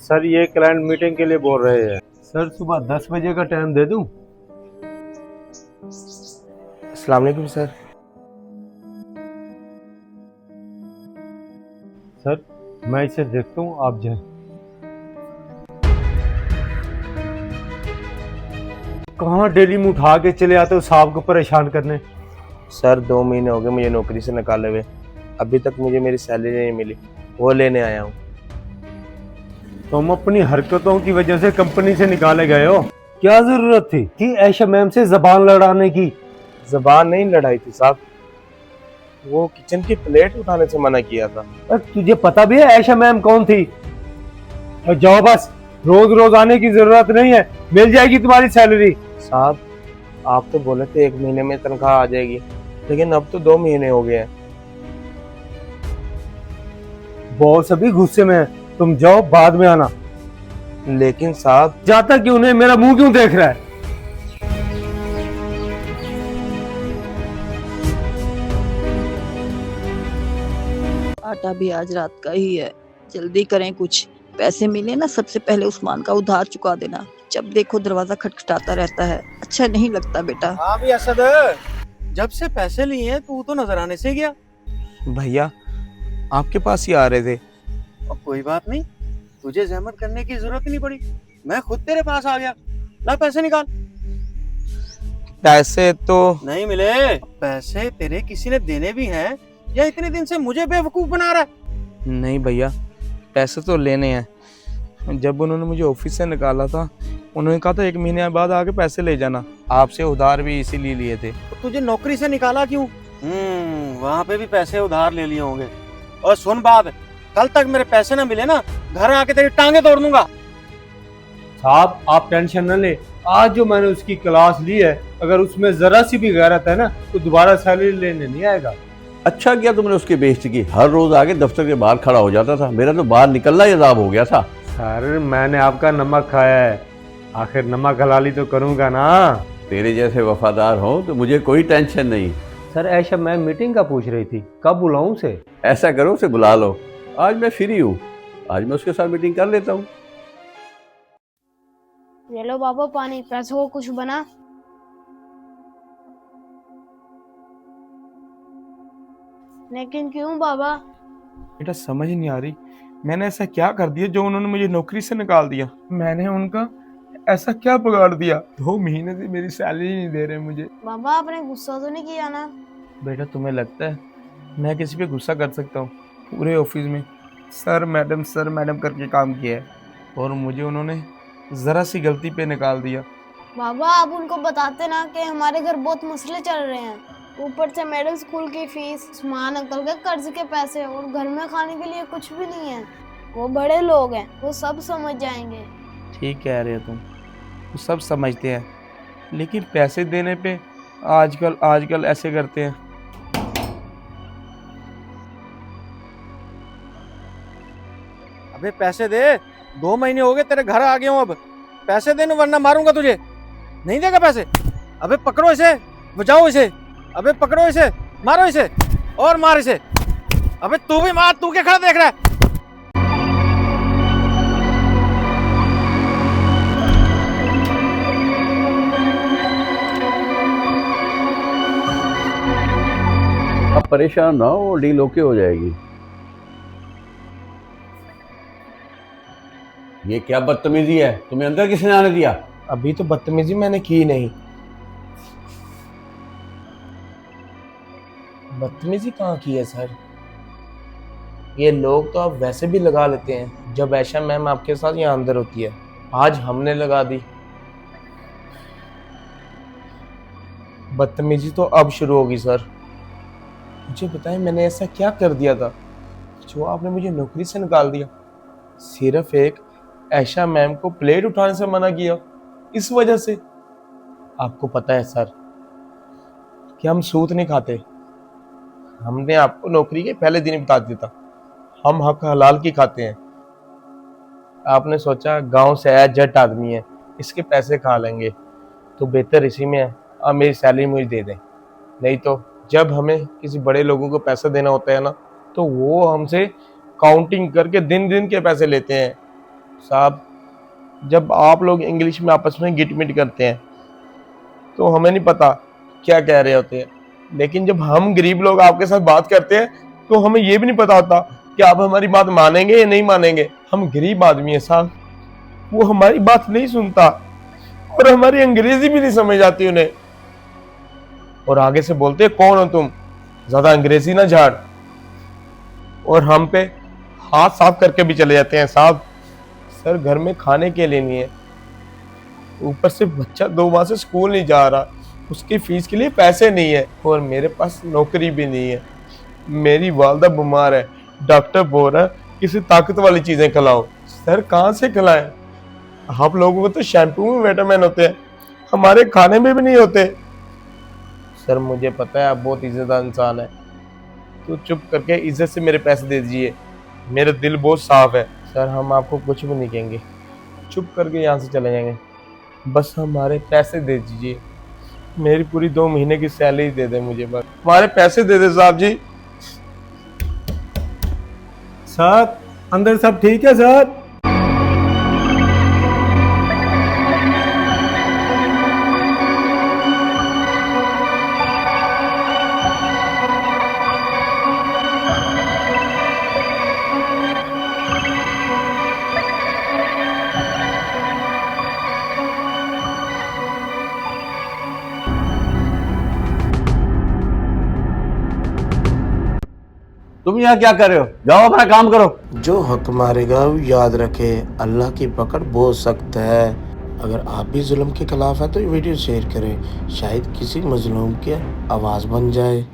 Sir ये client meeting के लिए बोल रहे हैं। सर सुबह 10 बजे का टाइम दे दूं? अस्सलाम वालेकुम सर। सर मैं इसे देखता हूँ, आप जाएं। कहाँ डेली में उठा के चले आते हो साहब को परेशान करने। सर 2 महीने हो गए मुझे नौकरी से निकाले हुए, अभी तक मुझे मेरी सैलरी नहीं मिली, वो लेने आया हूँ। तुम अपनी हरकतों की वजह से कंपनी से निकाले गए हो। क्या जरूरत थी कि ऐशा मैम से जबान लड़ाने की? जबान नहीं लड़ाई थी साहब, वो किचन की प्लेट उठाने से मना किया था। और तुझे पता भी है ऐशा मैम कौन थी? और जाओ बस, रोज रोज आने की जरूरत नहीं है, मिल जाएगी तुम्हारी सैलरी। साहब आप तो बोले थे 1 महीने में तनख्वाह आ जाएगी, लेकिन अब तो 2 महीने हो गए हैं। बॉस अभी गुस्से में है, तुम जाओ, बाद में आना। लेकिन साहब जाता क्यों नहीं? मेरा मुंह क्यों देख रहा है? आटा भी आज रात का ही है, जल्दी करें, कुछ पैसे मिले ना सबसे पहले उस्मान का उधार चुका देना। जब देखो दरवाजा खटखटाता रहता है, अच्छा नहीं लगता बेटा। हाँ भी असद, जब से पैसे लिए हैं तू तो नजराने से गया। भैया आपके पास ही आ रहे थे। और कोई बात नहीं, तुझे जहमत करने की जरूरत ही नहीं पड़ी, मैं खुद तेरे पास आ गया। ला पैसे निकाल। पैसे तो नहीं मिले। पैसे तेरे किसी ने देने भी हैं या इतने दिन से मुझे बेवकूफ बना रहा है? नहीं भैया, पैसे तो लेने हैं। जब उन्होंने मुझे ऑफिस से निकाला था, उन्होंने कहा था 1 महीने बाद आके पैसे ले जाना, आपसे उधार भी इसीलिए लिए थे। तो तुझे नौकरी से निकाला क्यों? वहाँ पे भी पैसे उधार ले लिए होंगे। और सुन बात, कल तक मेरे पैसे ना मिले ना, घर आके तेरी टांगे तोड़ दूंगा। साहब आप टेंशन न ले, आज जो मैंने उसकी क्लास ली है, अगर उसमें जरा सी भी गैरत है ना तो दोबारा सैलरी लेने नहीं आएगा। अच्छा किया तुमने उसकी बेइज्जती की। हर रोज आके दफ्तर के बाहर खड़ा हो जाता था, मेरा तो बाहर निकलना ही अजाब हो गया था। सर मैंने आपका नमक खाया है, आखिर नमक हलाली तो करूंगा ना। तेरे जैसे वफादार हो तो मुझे कोई टेंशन नहीं। सर ऐशा मैम मीटिंग का पूछ रही थी, कब बुलाऊं उसे? ऐसा करो उसे बुला लो, आज मैं फ्री हूँ, आज मैं उसके साथ मीटिंग कर लेता हूँ। ये लो बाबा पानी, पैसों को कुछ बना। लेकिन क्यों बाबा? बेटा समझ नहीं आ रही, मैंने ऐसा क्या कर दिया जो उन्होंने मुझे नौकरी से निकाल दिया? मैंने उनका ऐसा क्या बिगाड़ दिया? 2 महीने से मेरी सैलरी नहीं दे रहे मुझे। बाबा आपने गुस्सा तो नहीं किया ना? बेटा तुम्हें लगता है मैं किसी पे गुस्सा कर सकता हूँ? पूरे ऑफिस में सर मैडम करके काम किया है और मुझे उन्होंने ज़रा सी गलती पे निकाल दिया। बाबा आप उनको बताते ना कि हमारे घर बहुत मसले चल रहे हैं, ऊपर से मिडिल स्कूल की फीस, उस्मान अंकल के कर्ज के पैसे और घर में खाने के लिए कुछ भी नहीं है। वो बड़े लोग हैं, वो सब समझ जाएंगे। ठीक कह रहे हो तुम, वो सब समझते हैं, लेकिन पैसे देने पे आजकल ऐसे करते हैं। अबे पैसे दे, 2 महीने हो गए तेरे घर आ गया हूँ, अब पैसे दे वरना मारूंगा तुझे। नहीं देगा पैसे? अबे पकड़ो इसे, बचाओ इसे। अबे पकड़ो इसे, मारो इसे और मार इसे। अबे तू भी मार, तू क्या खड़ा देख रहा है? अब परेशान ना हो, डील ओके हो जाएगी। ये क्या बदतमीजी है, तुम्हें अंदर किसने आने दिया? अभी तो बदतमीजी मैंने की नहीं। बदतमीजी कहाँ की है सर? ये लोग तो आप वैसे भी लगा लेते हैं जब ऐशा मैम आपके साथ यहाँ अंदर होती है, आज हमने लगा दी। बदतमीजी तो अब शुरू होगी सर। मुझे बताएं मैंने ऐसा क्या कर दिया था जो आपने मुझे नौकरी से निकाल दिया? सिर्फ एक ऐशा मैम को प्लेट उठाने से मना किया, इस वजह से। आपको पता है सर कि हम सूत नहीं खाते, हमने आपको नौकरी के पहले दिन ही बता दिया था, हम हक हलाल की खाते हैं। आपने सोचा गांव से आया जट आदमी है, इसके पैसे खा लेंगे, तो बेहतर इसी में है आप मेरी सैलरी मुझे दे दें। नहीं तो जब हमें किसी बड़े लोगों को पैसा देना होता है ना, तो वो हमसे काउंटिंग करके दिन दिन के पैसे लेते हैं। साहब, जब आप लोग इंग्लिश में आपस में गिटमिट करते हैं तो हमें नहीं पता क्या कह रहे होते हैं, लेकिन जब हम गरीब लोग आपके साथ बात करते हैं तो हमें ये भी नहीं पता होता कि आप हमारी बात मानेंगे या नहीं मानेंगे। हम गरीब आदमी हैं साहब, वो हमारी बात नहीं सुनता और हमारी अंग्रेजी भी नहीं समझ आती उन्हें, और आगे से बोलते कौन हो तुम, ज्यादा अंग्रेजी ना झाड़, और हम पे हाथ साफ करके भी चले जाते हैं साहब। सर, घर में खाने के लिए नहीं है, ऊपर से बच्चा 2 माह से स्कूल नहीं जा रहा, उसकी फीस के लिए पैसे नहीं है, और मेरे पास नौकरी भी नहीं है। मेरी वालदा बीमार है, डॉक्टर बोल रहा है किसी ताकत वाली चीजें खिलाओ। सर, कहाँ से खिलाएं? आप लोगों को तो शैम्पू में विटामिन होते हैं, हमारे खाने में भी नहीं होते। सर, मुझे पता है आप बहुत इज्जतदार इंसान है, तो चुप करके इज्जत से मेरे पैसे दे दीजिए, मेरा दिल बहुत साफ है। सर, हम आपको कुछ भी नहीं कहेंगे, चुप करके यहाँ से चले जाएंगे, बस हमारे पैसे दे दीजिए। मेरी पूरी 2 महीने की सैलरी दे दे मुझे, बस हमारे पैसे दे दे साहब जी। सर, अंदर सब ठीक है सर? तुम यहाँ क्या कर रहे हो? जाओ अपना काम करो। जो हक मारेगा वो याद रखे, अल्लाह की पकड़ बहुत सख्त है। अगर आप भी जुल्म के खिलाफ है तो ये वीडियो शेयर करें, शायद किसी मजलूम की आवाज़ बन जाए।